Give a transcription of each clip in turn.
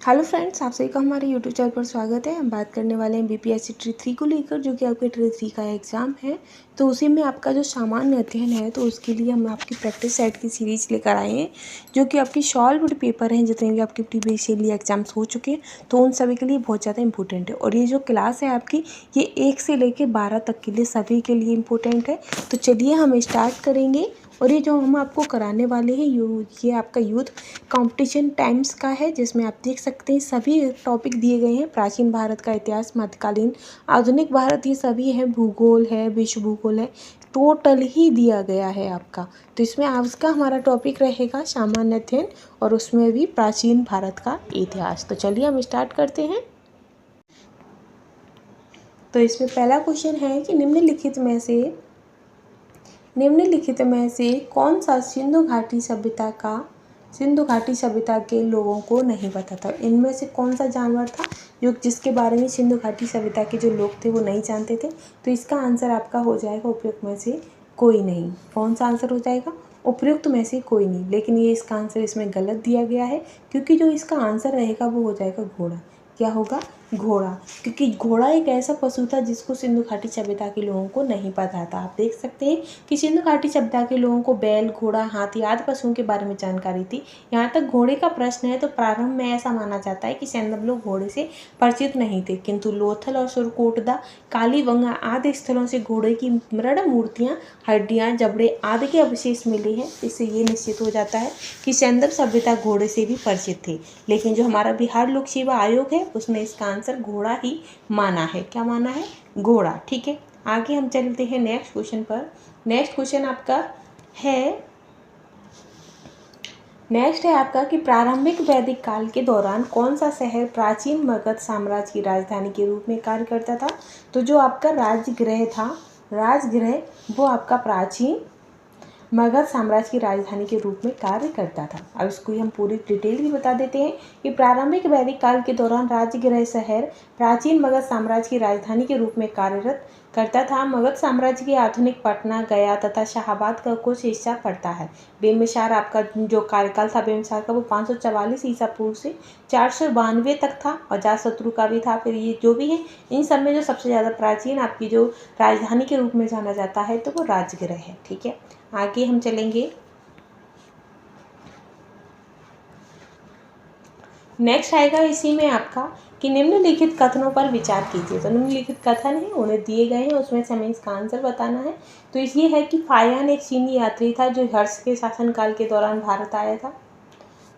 Hello friends, आप सभी का हमारे यूट्यूब चैनल पर स्वागत है। हम बात करने वाले हैं बीपीएससी ट्री 3 को लेकर, जो कि आपके ट्री 3 का एग्ज़ाम है। तो उसी में आपका जो सामान्य अध्ययन है, तो उसके लिए हम आपकी प्रैक्टिस सेट की सीरीज़ लेकर आए हैं, जो कि आपकी सॉल्व्ड पेपर हैं जितने भी आपके प्रीवियसली एग्जाम्स हो चुके हैं, तो उन सभी के लिए बहुत ज़्यादा इंपॉर्टेंट है। और ये जो क्लास है आपकी, ये 1 से लेकर 12 तक के लिए सभी के लिए इम्पोर्टेंट है। तो चलिए हम स्टार्ट करेंगे। और ये जो हम आपको कराने वाले हैं ये आपका यूथ कंपटीशन टाइम्स का है, जिसमें आप देख सकते हैं सभी टॉपिक दिए गए हैं। प्राचीन भारत का इतिहास, मध्यकालीन, आधुनिक भारत, ये सभी है। भूगोल है, विश्व भूगोल है, टोटल ही दिया गया है आपका। तो इसमें आज का हमारा टॉपिक रहेगा सामान्य अध्ययन, और उसमें भी प्राचीन भारत का इतिहास। तो चलिए हम स्टार्ट करते हैं। तो इसमें पहला क्वेश्चन है कि निम्नलिखित में से कौन सा सिंधु घाटी सभ्यता के लोगों को नहीं पता था। इनमें से कौन सा जानवर था जिसके बारे में सिंधु घाटी सभ्यता के जो लोग थे वो नहीं जानते थे। तो इसका आंसर आपका हो जाएगा उपयुक्त में से कोई नहीं। कौन सा आंसर हो जाएगा? उपयुक्त में से कोई नहीं। लेकिन ये इसका आंसर इसमें गलत दिया गया है, क्योंकि जो इसका आंसर रहेगा वो हो जाएगा घोड़ा। क्या होगा? घोड़ा। क्योंकि घोड़ा एक ऐसा पशु था जिसको सिंधु घाटी सभ्यता के लोगों को नहीं पता था। आप देख सकते हैं कि सिंधु घाटी सभ्यता के लोगों को बैल, घोड़ा, हाथी आदि पशुओं के बारे में जानकारी थी। यहाँ तक घोड़े का प्रश्न है तो प्रारंभ में ऐसा माना जाता है कि सैंधव लोग घोड़े से परिचित नहीं थे, किंतु लोथल और सुरकोटदा, कालीबंगा आदि स्थलों से घोड़े की मृण मूर्तियाँ, हड्डियाँ, जबड़े आदि के अवशेष मिले हैं। इससे ये निश्चित हो जाता है कि सैंधव सभ्यता घोड़े से भी परिचित थी। लेकिन जो हमारा बिहार लोक सेवा आयोग है उसने इसका आंसर घोड़ा ही माना है। क्या माना है? घोड़ा। ठीक है, आगे हम चलते हैं नेक्स्ट क्वेश्चन पर। नेक्स्ट क्वेश्चन है आपका कि प्रारंभिक वैदिक काल के दौरान कौन सा शहर प्राचीन मगध साम्राज्य की राजधानी के रूप में कार्य करता था। तो जो आपका राजगृह वो आपका प्राचीन मगध साम्राज्य की राजधानी के रूप में कार्य करता था। अब इसको हम पूरी डिटेल भी बता देते हैं कि प्रारंभिक वैदिक काल के दौरान राजगृह शहर प्राचीन मगध साम्राज्य की राजधानी के रूप में कार्यरत करता था। मगध साम्राज्य की आधुनिक पटना, गया तथा शाहाबाद का कुछ हिस्सा पड़ता है। बिम्बिसार आपका जो कार्यकाल था बिम्बिसार का, वो 544 ईसा पूर्व से 492 तक था। अजातशत्रु का भी था। फिर ये जो भी है, इन सब में जो सबसे ज़्यादा प्राचीन आपकी जो राजधानी के रूप में जाना जाता है तो वो राजगृह है। ठीक है, आगे हम चलेंगे। नेक्स्ट आएगा इसी में आपका कि निम्नलिखित कथनों पर विचार कीजिए। तो निम्नलिखित कथन है, उन्हें दिए गए हैं, उसमें से हमें इसका आंसर बताना है। तो ये है कि फायान एक चीनी यात्री था जो हर्ष के शासनकाल के दौरान भारत आया था।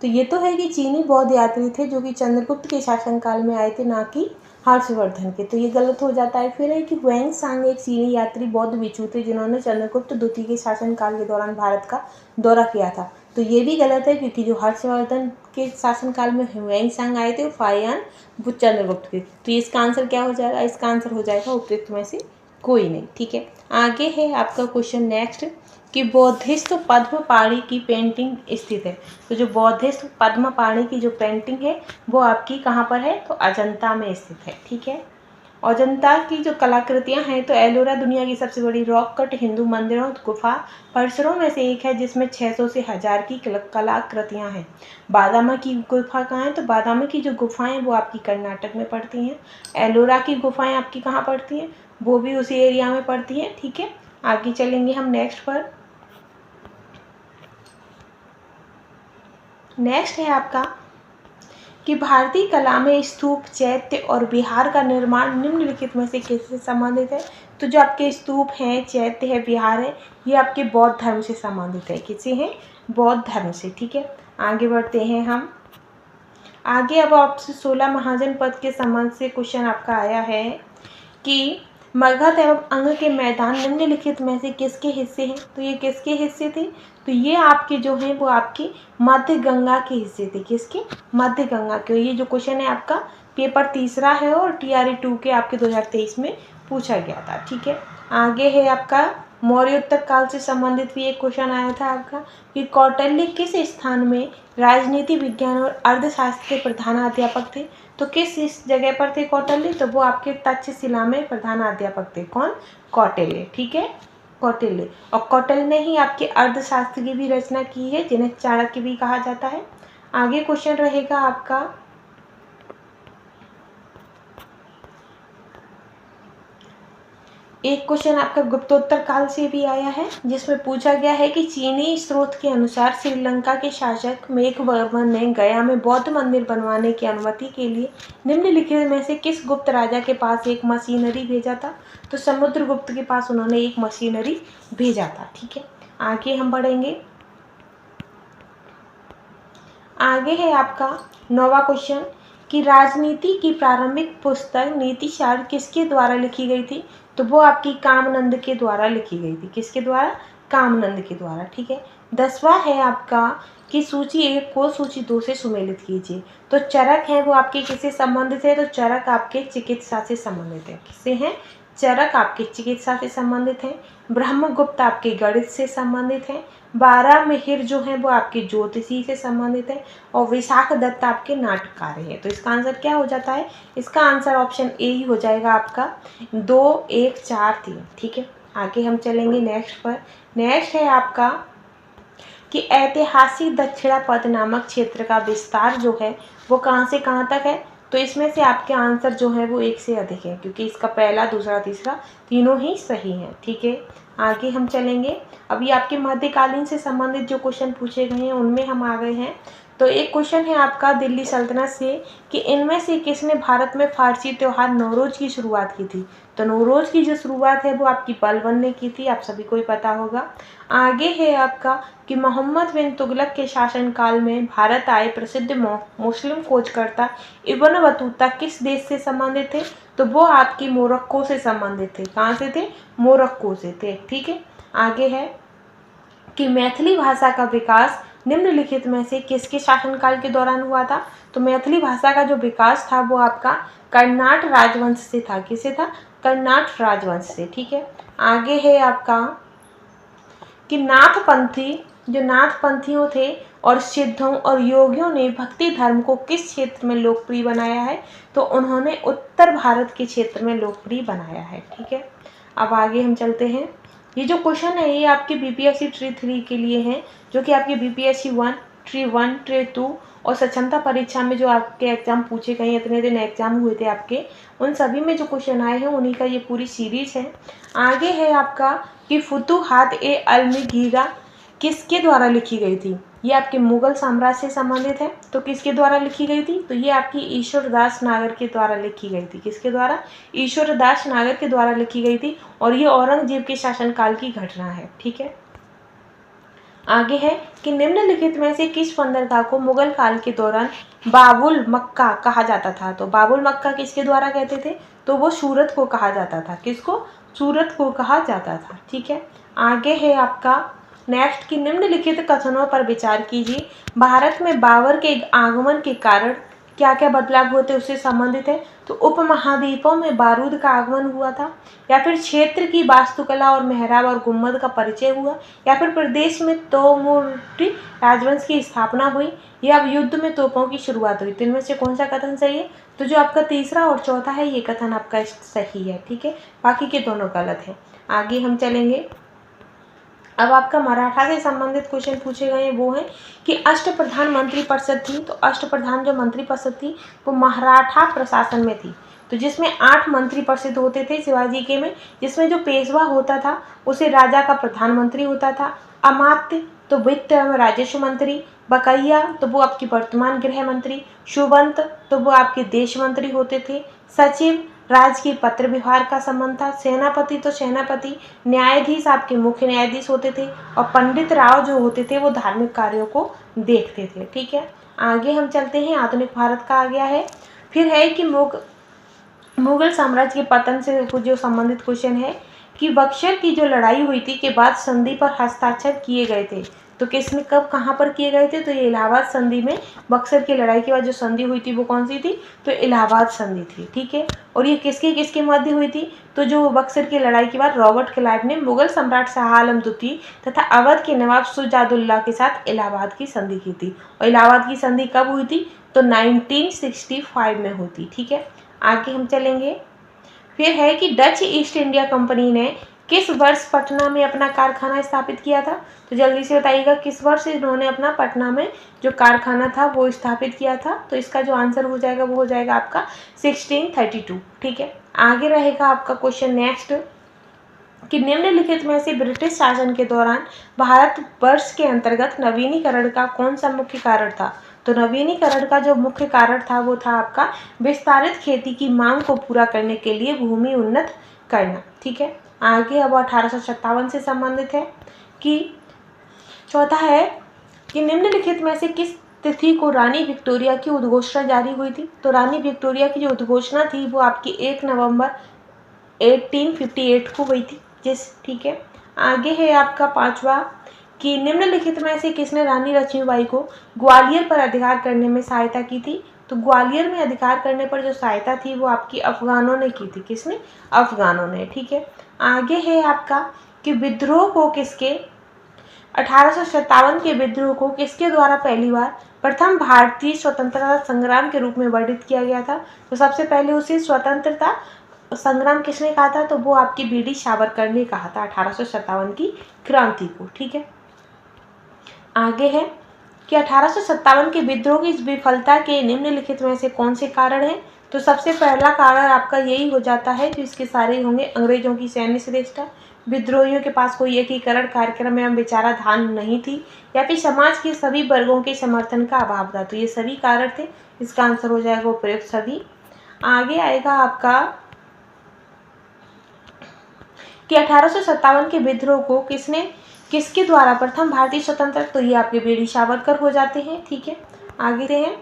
तो ये तो है कि चीनी बौद्ध यात्री थे जो कि चंद्रगुप्त के शासनकाल में आए थे, ना कि हर्षवर्धन के। तो ये गलत हो जाता है। फिर है कि ह्वेंग सांग एक चीनी यात्री बौद्ध भिक्षु थे जिन्होंने चंद्रगुप्त द्वितीय के शासनकाल के दौरान भारत का दौरा किया था। तो ये भी गलत है, क्योंकि जो हर्षवर्धन के शासनकाल में ह्वेंग सांग आए थे वो फायान वो चंद्रगुप्त के। तो इसका आंसर क्या हो जाएगा? इसका आंसर हो जाएगा उपयुक्त में से कोई नहीं। ठीक है, आगे है आपका क्वेश्चन नेक्स्ट कि बौद्धिस्ट पद्मपाणि की पेंटिंग स्थित है। तो जो बौद्धिस्ट पद्मपाणि की जो पेंटिंग है वो आपकी कहाँ पर है? तो अजंता में स्थित है। ठीक है, अजंता की जो कलाकृतियाँ हैं, तो एलोरा दुनिया की सबसे बड़ी रॉक कट हिंदू मंदिरों गुफा परिसरों में से एक है, जिसमें 600 से 1000 की कलाकृतियाँ हैं। बादामी की गुफा कहाँ है? तो बादामी की जो गुफाएं वो आपकी कर्नाटक में पड़ती हैं। एलोरा की गुफाएं आपकी कहाँ पड़ती हैं? वो भी उसी एरिया में पड़ती हैं। ठीक है, आगे चलेंगे हम नेक्स्ट पर। नेक्स्ट है आपका कि भारतीय कला में स्तूप, चैत्य और विहार का निर्माण निम्नलिखित में से किससे संबंधित है। तो जो आपके स्तूप हैं, चैत्य है, विहार है, ये आपके बौद्ध धर्म से संबंधित है। किससे हैं? बौद्ध धर्म से। ठीक है, आगे बढ़ते हैं हम। आगे अब आपसे 16 महाजनपद के संबंध से क्वेश्चन आपका आया है कि मगध एवं अंग के मैदान निम्नलिखित में से किसके हिस्से हैं। तो ये किसके हिस्से थे? तो ये आपके जो हैं वो आपकी मध्य गंगा के हिस्से थे। किसके? मध्य गंगा के। ये जो क्वेश्चन है आपका पेपर तीसरा है और TRE 2 के आपके 2023 में पूछा गया था। ठीक है, आगे है आपका मौर्योत्तर काल से संबंधित भी एक क्वेश्चन आया था आपका कि कौटिल्य किस स्थान में राजनीति विज्ञान और अर्थशास्त्र के प्रधान अध्यापक थे। तो किस जगह पर थे कौटिल्य? तो वो आपके तक्षशिला में प्रधान अध्यापक थे। कौन? कौटिल्य। ठीक है, कौटिल्य। और कौटिल्य ने ही आपके अर्थशास्त्र की भी रचना की है, जिन्हें चाणक्य भी कहा जाता है। आगे क्वेश्चन रहेगा आपका एक क्वेश्चन आपका गुप्तोत्तर काल से भी आया है, जिसमें पूछा गया है कि चीनी स्रोत के अनुसार श्रीलंका के शासक मेघवर्मन ने गया में बौद्ध मंदिर बनवाने की अनुमति के लिए निम्नलिखित में से किस गुप्त राजा के पास एक मशीनरी भेजा था। तो समुद्रगुप्त के पास उन्होंने एक मशीनरी भेजा था। ठीक है, आगे हम बढ़ेंगे। आगे है आपका 9वां क्वेश्चन कि राजनीति की प्रारंभिक पुस्तक नीतिशास्त्र किसके द्वारा लिखी गई थी। तो वो आपकी कामनंद के द्वारा लिखी गई थी। किसके द्वारा? कामनंद के द्वारा। ठीक है, 10वां है आपका कि सूची 1 को सूची 2 से सुमेलित कीजिए। तो चरक है वो आपके किससे संबंधित है। तो चरक आपके चिकित्सा से संबंधित है। किससे हैं? चरक आपके चिकित्सा से संबंधित हैं। ब्रह्मगुप्त आपके गणित से संबंधित हैं। बारहमिहिर जो है वो आपके ज्योतिषी से संबंधित है। और विशाख दत्त आपके नाटककार है। तो इसका आंसर क्या हो जाता है? इसका आंसर ऑप्शन ए ही हो जाएगा आपका 2, 1, 4, 3। ठीक है, आगे हम चलेंगे नेक्स्ट पर। नेक्स्ट है आपका कि ऐतिहासिक दक्षिणापथ नामक क्षेत्र का विस्तार जो है वो कहाँ से कहाँ तक है। तो इसमें से आपके आंसर जो है वो 1 से अधिक है, क्योंकि इसका पहला, दूसरा, तीसरा तीनों ही सही हैं। ठीक है, आगे हम चलेंगे। अभी आपके मध्यकालीन से संबंधित जो क्वेश्चन पूछे गए हैं उनमें हम आ गए हैं। तो एक क्वेश्चन है आपका दिल्ली सल्तनत से कि इनमें से किसने भारत में फारसी त्योहार नवरोज की शुरुआत की थी। तो नवरोज की जो शुरुआत है वो आपकी बलबन ने की थी, आप सभी को ही पता होगा। आगे है आपका कि मोहम्मद बिन तुगलक के शासनकाल में भारत आए प्रसिद्ध मुस्लिम खोजकर्ता इब्न बतूता किस देश से संबंधित थे। तो वो आपकी मोरक्को से संबंधित थे। कहाँ से थे? मोरक्को से थे। ठीक है, आगे है कि मैथिली भाषा का विकास निम्नलिखित में से किसके शासनकाल के दौरान हुआ था। तो मैथिली भाषा का जो विकास था वो आपका कर्नाट राजवंश से था। किसे था? कर्नाट राजवंश से। ठीक है, आगे है आपका कि जो नाथपंथियों थे और सिद्धों और योगियों ने भक्ति धर्म को किस क्षेत्र में लोकप्रिय बनाया है। तो उन्होंने उत्तर भारत के क्षेत्र में लोकप्रिय बनाया है। ठीक है, अब आगे हम चलते हैं। ये जो क्वेश्चन है ये आपके बीपीएससी ट्री 3 के लिए हैं, जो कि आपके बीपीएससी 1, ट्री 1, ट्री 2 और स्वच्छता परीक्षा में जो आपके एग्जाम पूछे गए हैं, इतने दिन एग्जाम हुए थे आपके, उन सभी में जो क्वेश्चन आए हैं उन्हीं का ये पूरी सीरीज है। आगे है आपका कि फुतुहात-ए-अल्मगीरा किसके द्वारा लिखी गई थी। ये आपके मुगल साम्राज्य से संबंधित है। तो किसके द्वारा लिखी गई थी। तो ये आपकी ईश्वरदास नागर के द्वारा लिखी गई थी। किसके द्वारा? ईश्वरदास नागर के द्वारा लिखी गई थी और ये औरंगजेब के शासनकाल की घटना है। ठीक है, आगे है कि निम्नलिखित में से किस बंदरगाह को मुगल काल के दौरान बाबुल मक्का कहा जाता था। तो बाबुल मक्का किसके द्वारा कहते थे। तो वो सूरत को कहा जाता था। किसको? सूरत को कहा जाता था। ठीक है, आगे है आपका नेक्स्ट कि निम्नलिखित कथनों पर विचार कीजिए। भारत में बाबर के आगमन के कारण क्या क्या बदलाव होते उससे संबंधित है। तो उपमहाद्वीपों में बारूद का आगमन हुआ था, या फिर क्षेत्र की वास्तुकला और मेहराब और गुम्बद का परिचय हुआ, या फिर प्रदेश में तोमुर्टी राजवंश की स्थापना हुई, या अब युद्ध में तोपों की शुरुआत हुई। तो इनमें से कौन सा कथन सही है। तो जो आपका तीसरा और चौथा है ये कथन आपका सही है। ठीक है, बाकी के दोनों गलत हैं। आगे हम चलेंगे। अब आपका मराठा से संबंधित क्वेश्चन पूछे गए हैं वो है कि अष्टप्रधान मंत्री परिषद थी। तो अष्टप्रधान जो मंत्री परिषद थी वो मराठा प्रशासन में थी। तो जिसमें 8 मंत्री परिषद होते थे शिवाजी के में, जिसमें जो पेशवा होता था उसे राजा का प्रधानमंत्री होता था। अमात्य तो वित्त एवं राजस्व मंत्री। बकैया तो वो आपकी वर्तमान गृह मंत्री। सुबंत तो वो आपके देश मंत्री होते थे। सचिव राज्य की पत्र व्यवहार का संबंध था। सेनापति तो सेनापति। न्यायाधीश आपके मुख्य न्यायाधीश होते थे। और पंडित राव जो होते थे वो धार्मिक कार्यों को देखते थे। ठीक है, आगे हम चलते हैं। आधुनिक भारत का आ गया है। फिर है कि मुगल साम्राज्य के पतन से जो संबंधित क्वेश्चन है कि बक्सर की जो लड़ाई हुई थी के बाद संधि पर हस्ताक्षर किए गए थे। तो किसने कब कहाँ पर किए गए थे। तो ये इलाहाबाद संधि में बक्सर की लड़ाई के बाद जो संधि हुई थी वो कौन सी थी। तो इलाहाबाद संधि थी। ठीक है, और ये किसके किसके मध्य हुई थी। तो जो बक्सर की लड़ाई के बाद रॉबर्ट क्लाइव ने मुगल सम्राट शाह आलम द्वितीय तथा अवध के नवाब शुजाउद्दौला के साथ इलाहाबाद की संधि की थी। और इलाहाबाद की संधि कब हुई थी। तो 1965 में हुई थी। ठीक है, आगे हम चलेंगे। फिर है कि डच ईस्ट इंडिया कंपनी ने किस वर्ष पटना में अपना कारखाना स्थापित किया था। तो जल्दी से बताइएगा किस वर्ष इन्होंने अपना पटना में जो कारखाना था वो स्थापित किया था। तो इसका जो आंसर हो जाएगा वो हो जाएगा आपका 1632। ठीक है, आगे रहेगा आपका क्वेश्चन नेक्स्ट कि निम्नलिखित में से ब्रिटिश शासन के दौरान भारत वर्ष के अंतर्गत नवीनीकरण का कौन सा मुख्य कारण था। तो नवीनीकरण का जो मुख्य कारण था वो था आपका विस्तारित खेती की मांग को पूरा करने के लिए भूमि उन्नत करना। ठीक है, आगे अब 1857 से संबंधित है कि चौथा है कि निम्नलिखित में से किस तिथि को रानी विक्टोरिया की उद्घोषणा जारी हुई थी। तो रानी विक्टोरिया की जो उद्घोषणा थी वो आपकी 1 नवंबर 1858 को हुई थी ठीक है। आगे है आपका पांचवा कि निम्नलिखित में से किसने रानी लक्ष्मीबाई को ग्वालियर पर अधिकार करने में सहायता की थी। तो ग्वालियर में अधिकार करने पर जो सहायता थी वो आपकी अफगानों ने की थी। किसने? अफगानों ने। ठीक है, आगे है आपका कि विद्रोह को किसके 1857 के विद्रोह को किसके द्वारा पहली बार प्रथम भारतीय स्वतंत्रता संग्राम के रूप में वर्णित किया गया था। तो सबसे पहले उसे स्वतंत्रता संग्राम किसने कहा था। तो वो आपकी बीडी सावरकर ने कहा था 1857 की क्रांति को। ठीक है, आगे है कि 1857 के विद्रोह की विफलता के निम्नलिखित में से कौन से कारण हैं। तो सबसे पहला कारण आपका यही हो जाता है जो इसके सारे होंगे अंग्रेजों की सैन्य श्रेष्ठता, विद्रोहियों के पास कोई एकीकरण कार्यक्रम एवं विचाराधान नहीं थी, या फिर समाज के सभी वर्गों के समर्थन का अभाव था। तो ये सभी कारण थे, इसका आंसर हो जाएगा उपयुक्त सभी। आगे आएगा आपका कि 1857 के विद्रोह को किसके द्वारा प्रथम भारतीय स्वतंत्र, तो ये आपके बीडी सावरकर हो जाते हैं। ठीक है, आगे हैं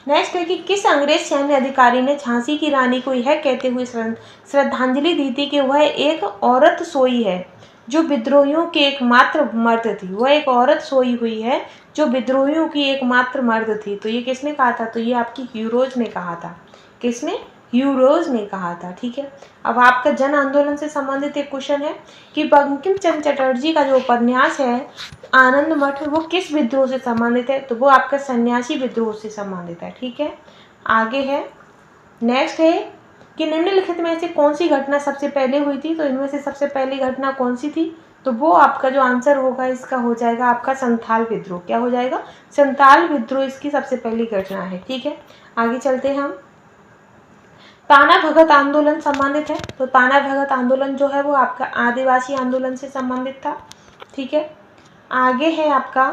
नेक्स्ट है कि किस अंग्रेज सैन्य अधिकारी ने झांसी की रानी को यह कहते हुए श्रद्धांजलि दी थी कि वह एक औरत सोई है जो विद्रोहियों की एकमात्र मर्द थी। वह एक औरत सोई हुई है जो विद्रोहियों की एकमात्र मर्द थी। तो ये किसने कहा था। तो ये आपकी ह्यूरोज ने कहा था। किसने? ह्यूरोज ने कहा था। ठीक है, अब आपका जन आंदोलन से संबंधित एक क्वेश्चन है कि बंकिम चंद्र चटर्जी का जो उपन्यास है आनंद मठ वो किस विद्रोह से संबंधित है। तो वो आपका सन्यासी विद्रोह से संबंधित है। ठीक है, आगे है नेक्स्ट है कि निम्नलिखित में से कौन सी घटना सबसे पहले हुई थी। तो इनमें से सबसे पहली घटना कौन सी थी। तो वो आपका जो आंसर होगा इसका हो जाएगा आपका संथाल विद्रोह। क्या हो जाएगा? संथाल विद्रोह इसकी सबसे पहली घटना है। ठीक है, आगे चलते हैं हम। ताना भगत आंदोलन संबंधित है। तो ताना भगत आंदोलन जो है वो आपका आदिवासी आंदोलन से संबंधित था। ठीक है, आगे है आपका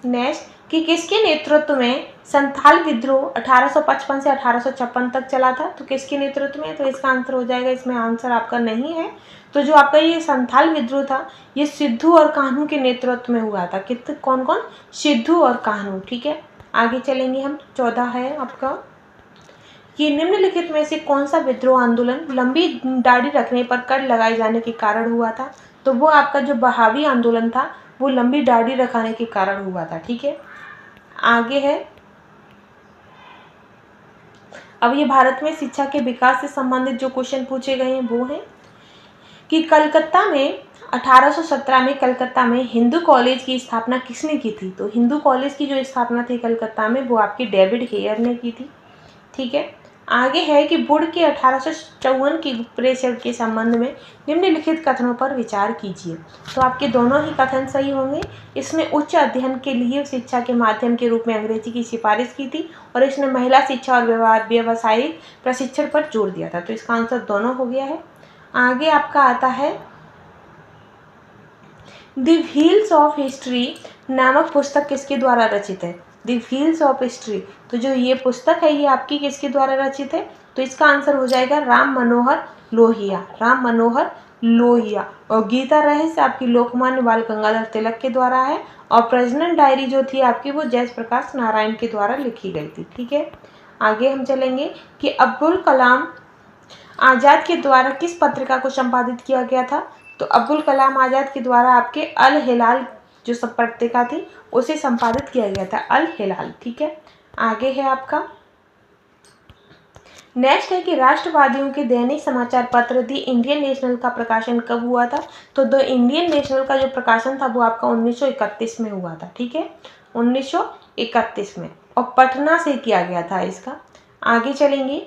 नेक्स्ट कि किसके नेतृत्व में संथाल विद्रोह 1855 से 1856 तक चला था। तो किसके नेतृत्व में, तो इसका आंसर हो जाएगा, इसमें आंसर आपका नहीं है। तो जो आपका ये संथाल विद्रोह था ये सिद्धू और कान्हू के नेतृत्व में हुआ था। कितने कौन कौन? सिद्धू और कान्हू। ठीक है, आगे चलेंगे हम। 14 है आपका कि निम्नलिखित में से कौन सा विद्रोह आंदोलन लंबी दाढ़ी रखने पर कर लगाए जाने के कारण हुआ था। तो वो आपका जो बहावी आंदोलन था वो लंबी दाढ़ी रखाने के कारण हुआ था। ठीक है, आगे है अब ये भारत में शिक्षा के विकास से संबंधित जो क्वेश्चन पूछे गए हैं वो हैं कि कलकत्ता में 1817 में कलकत्ता में हिंदू कॉलेज की स्थापना किसने की थी। तो हिंदू कॉलेज की जो स्थापना थी कलकत्ता में वो आपकी डेविड हेयर ने की थी। ठीक है, आगे है कि वुड के 1854 की प्रेषण के संबंध में निम्नलिखित कथनों पर विचार कीजिए। तो आपके दोनों ही कथन सही होंगे। इसने उच्च अध्ययन के लिए शिक्षा के माध्यम के रूप में अंग्रेजी की सिफारिश की थी और इसने महिला शिक्षा और व्यावसायिक प्रशिक्षण पर जोर दिया था। तो इसका आंसर दोनों हो गया है। आगे आपका आता है द व्हील्स ऑफ हिस्ट्री नामक पुस्तक किसके द्वारा रचित है। द व्हील्स ऑफ हिस्ट्री, तो जो ये पुस्तक है ये आपकी किसके द्वारा रचित है। तो इसका आंसर हो जाएगा राम मनोहर लोहिया। राम मनोहर लोहिया। और गीता रहस्य आपकी लोकमान्य बाल गंगाधर तिलक के द्वारा है और प्रजनन डायरी जो थी आपकी वो जयप्रकाश नारायण के द्वारा लिखी गई थी। ठीक है, आगे हम चलेंगे कि अब्दुल कलाम आज़ाद के द्वारा किस पत्रिका को संपादित किया गया था। तो अब्दुल कलाम आज़ाद के द्वारा आपके अल हिलाल जो सब पत्रिका थी उसे संपादित किया गया था, अल हिलाल। ठीक है, आगे है आपका नेक्स्ट है कि राष्ट्रवादियों के दैनिक समाचार पत्र द इंडियन नेशनल का प्रकाशन कब हुआ था। तो द इंडियन नेशनल का जो प्रकाशन था वो आपका 1931 में हुआ था। ठीक है, 1931 में, और पटना से किया गया था इसका। आगे चलेंगे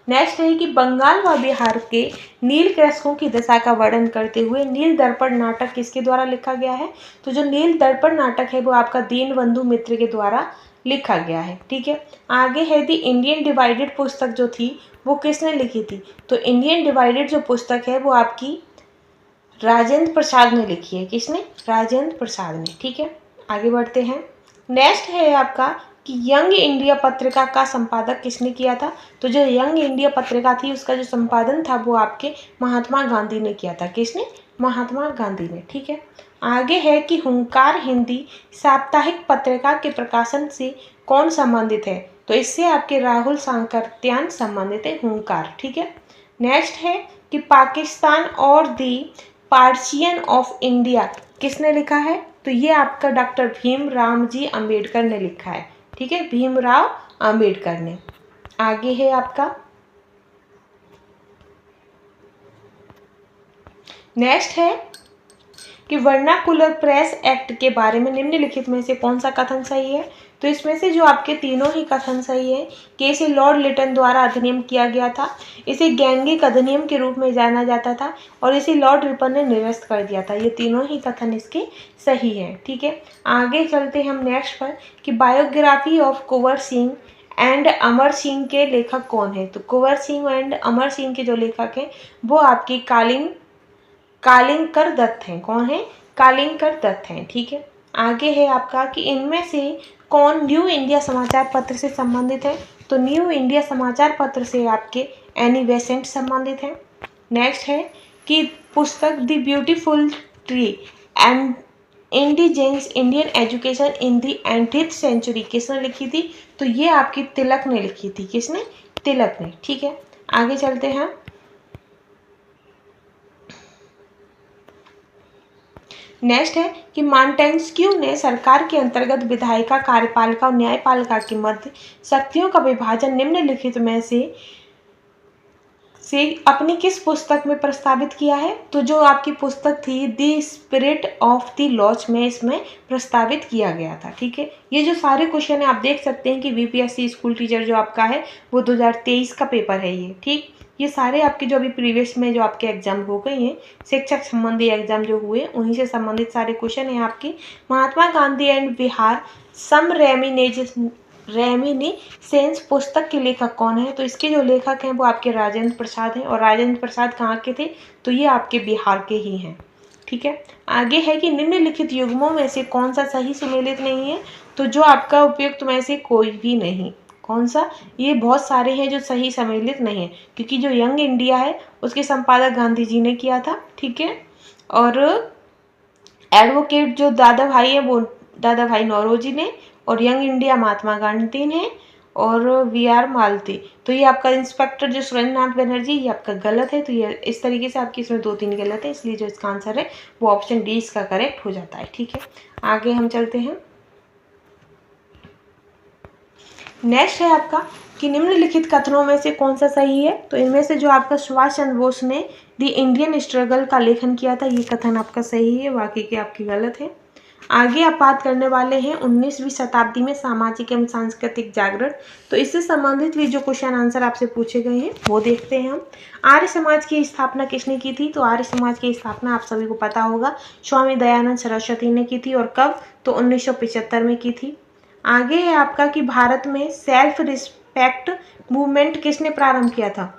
नेक्स्ट है कि बंगाल व बिहार के नील कृषकों की दशा का वर्णन करते हुए नील दर्पण नाटक किसके द्वारा लिखा गया है? तो जो नील दर्पण नाटक है वो आपका दीनबंधु मित्र के द्वारा लिखा गया है। ठीक है, आगे है दी इंडियन डिवाइडेड पुस्तक जो थी वो किसने लिखी थी? तो इंडियन डिवाइडेड जो पुस्तक है वो आपकी राजेंद्र प्रसाद ने लिखी है। किसने? राजेंद्र प्रसाद ने। ठीक है, आगे बढ़ते हैं। नेक्स्ट है आपका कि यंग इंडिया पत्रिका का संपादक किसने किया था? तो जो यंग इंडिया पत्रिका थी उसका जो संपादन था वो आपके महात्मा गांधी ने किया था। किसने? महात्मा गांधी ने। ठीक है, आगे है कि हुंकार हिंदी साप्ताहिक पत्रिका के प्रकाशन से कौन संबंधित है? तो इससे आपके राहुल सांकृत्यायन संबंधित है, हुंकार। ठीक है, नेक्स्ट है कि पाकिस्तान और दी पार्टीशन ऑफ इंडिया किसने लिखा है? तो ये आपका डॉक्टर भीमराव जी अंबेडकर ने लिखा है। ठीक है, भीमराव अंबेडकर ने। आगे है आपका नेक्स्ट है कि वर्नाकुलर प्रेस एक्ट के बारे में निम्नलिखित में से कौन सा कथन सही है? तो इसमें से जो आपके तीनों ही कथन सही है कि इसे लॉर्ड लिटन द्वारा अधिनियम किया गया था, इसे गैंगिक अधिनियम के रूप में जाना जाता था और इसे लॉर्ड रिपन ने निरस्त कर दिया था। ये तीनों ही कथन इसके सही हैं। ठीक है, आगे चलते हैं हम नेक्स्ट पर कि biography of Kunwar Singh and Amar Singh के लेखक कौन है? तो कुंवर सिंह एंड अमर सिंह के जो लेखक हैं वो आपकी कालिंकर दत्त हैं। कौन है? कालिंकर दत्त हैं। ठीक है, आगे है आपका कि इनमें से कौन न्यू इंडिया समाचार पत्र से संबंधित है? तो न्यू इंडिया समाचार पत्र से आपके एनी बेसेंट संबंधित हैं। नेक्स्ट है कि पुस्तक the beautiful tree and indigenous Indian education in the 20th century किसने लिखी थी? तो ये आपकी तिलक ने लिखी थी। किसने? तिलक ने। ठीक है, आगे चलते हैं। नेक्स्ट है कि मॉन्टेस्क्यू ने सरकार के अंतर्गत विधायिका, कार्यपालिका और न्यायपालिका के मध्य शक्तियों का विभाजन निम्नलिखित में से अपनी किस पुस्तक में प्रस्तावित किया है? तो जो आपकी पुस्तक थी the spirit of the laws में इसमें प्रस्तावित किया गया था। ठीक है, ये जो सारे क्वेश्चन है आप देख सकते हैं कि वीपीएससी स्कूल टीचर जो आपका है वो 2023 का पेपर है ये। ठीक, ये सारे आपके जो अभी प्रीवियस में जो आपके एग्जाम हो गए हैं, शिक्षक संबंधी एग्जाम जो हुए उन्हीं से संबंधित सारे क्वेश्चन हैं आपके। Mahatma Gandhi and Bihar some reminiscence पुस्तक के लेखक कौन है? तो इसके जो लेखक हैं वो आपके राजेंद्र प्रसाद हैं। और राजेंद्र प्रसाद कहाँ के थे? तो ये आपके बिहार के ही हैं। ठीक है, आगे है कि निम्नलिखित युग्मों में से कौन सा सही सम्मिलित नहीं है? तो जो आपका उपयुक्त में से कोई भी नहीं। कौन सा? ये बहुत सारे हैं जो सही सम्मिलित नहीं है, क्योंकि जो यंग इंडिया है उसके संपादक गांधी जी ने किया था। ठीक है, और एडवोकेट जो दादा भाई है वो दादा भाई नौरोजी ने, और यंग इंडिया महात्मा गांधी ने, और वी.आर. मालती। तो ये आपका इंस्पेक्टर जो सुरेंद्रनाथ बनर्जी, ये आपका गलत है। तो ये इस तरीके से आपकी इसमें 2-3 गलत है, इसलिए जो इसका आंसर है वो ऑप्शन डी इसका करेक्ट हो जाता है। ठीक है, आगे हम चलते हैं। नेक्स्ट है आपका कि निम्नलिखित कथनों में से कौन सा सही है? तो इनमें से जो आपका सुभाष चंद्र बोस ने द इंडियन स्ट्रगल का लेखन किया था, ये कथन आपका सही है, बाकी के आपकी गलत है। आगे आप बात करने वाले हैं 19वीं शताब्दी में सामाजिक एवं सांस्कृतिक जागरण। तो इससे संबंधित भी जो क्वेश्चन आंसर आपसे पूछे गए हैं वो देखते हैं हम। आर्य समाज की स्थापना किसने की थी? तो आर्य समाज की स्थापना आप सभी को पता होगा स्वामी दयानंद सरस्वती ने की थी। और कब? तो 1975 में की थी। आगे है आपका कि भारत में सेल्फ रिस्पेक्ट मूवमेंट किसने प्रारंभ किया था?